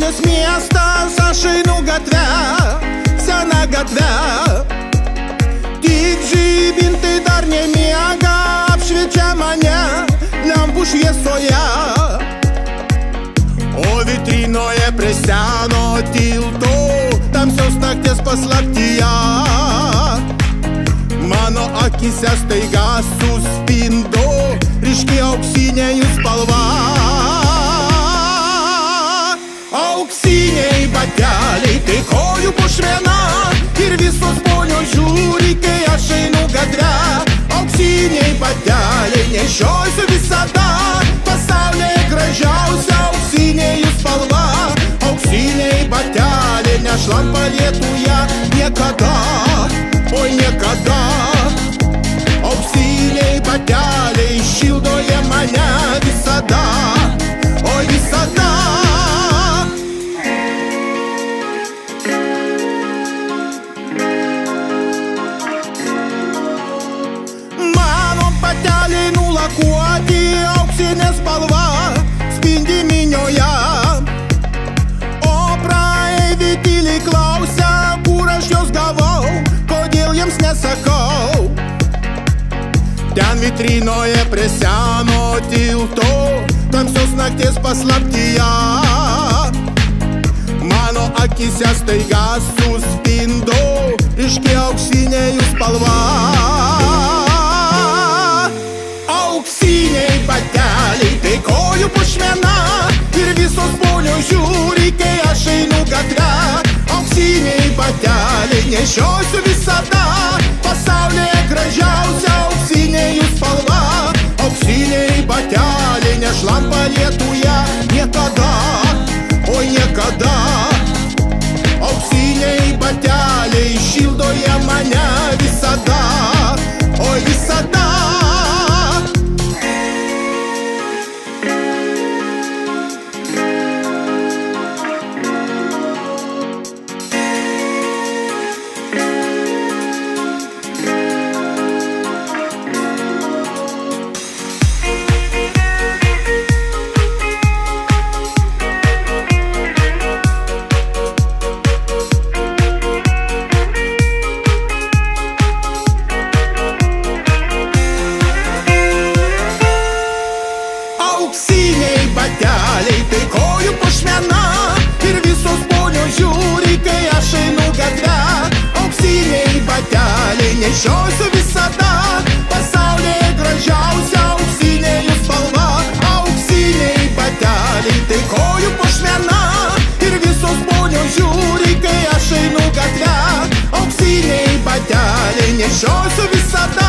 Gatvės miestas, aš einu gatve, sena gatve. Tik žibintai dar nemiega, apšviečia mane lempų šviesoje. O vitrinoje prie seno tilto, tamsios nakties paslaptyje, mano akise staiga suspindo ryški auksinė jų spalva. Auksiniai bateliai, tai kojų pušmena, ir visos ponios žiūri, kai aš einu gatve. Auksiniai bateliai, nešiosiu visada, pasaulyje gražiausia auksinė jų spalva. Auksiniai bateliai, nešlampa lietuje niekada, oi niekada. Auksiniai bateliai, šildo jie mane visada, oi visada. Bateliai nulakuoti, auksinė spalva spindi minioje. O praeiviai tyliai klausia, kur aš jos gavau, kodėl jiems nesakau. Ten vitrinoje prie seno tilto, tamsios nakties paslaptyje, mano akise staiga suspindo ryški auksinė jų spalva. Auksiniai bateliai, tai kojų pušmena, ir visos ponios žiūri, kai aš einu gatve. Auksiniai bateliai, nešiosiu visada, pasaulyje gražiausia auksinė jų spalva. Auksiniai bateliai, nešlampa lietuje niekada, oi niekada. Auksiniai bateliai, šildo jie mane visada, oi visada. Auksiniai bateliai, tai kojų pušmena, ir visos ponios žiūri, kai aš einu gatve. Auksiniai bateliai, nešiosiu visada, pasaulyje gražiausia auksinė jų spalva. Auksiniai bateliai, tai kojų pušmena, ir visos ponios žiūri, kai aš einu gatve. Auksiniai bateliai, nešiosiu visada,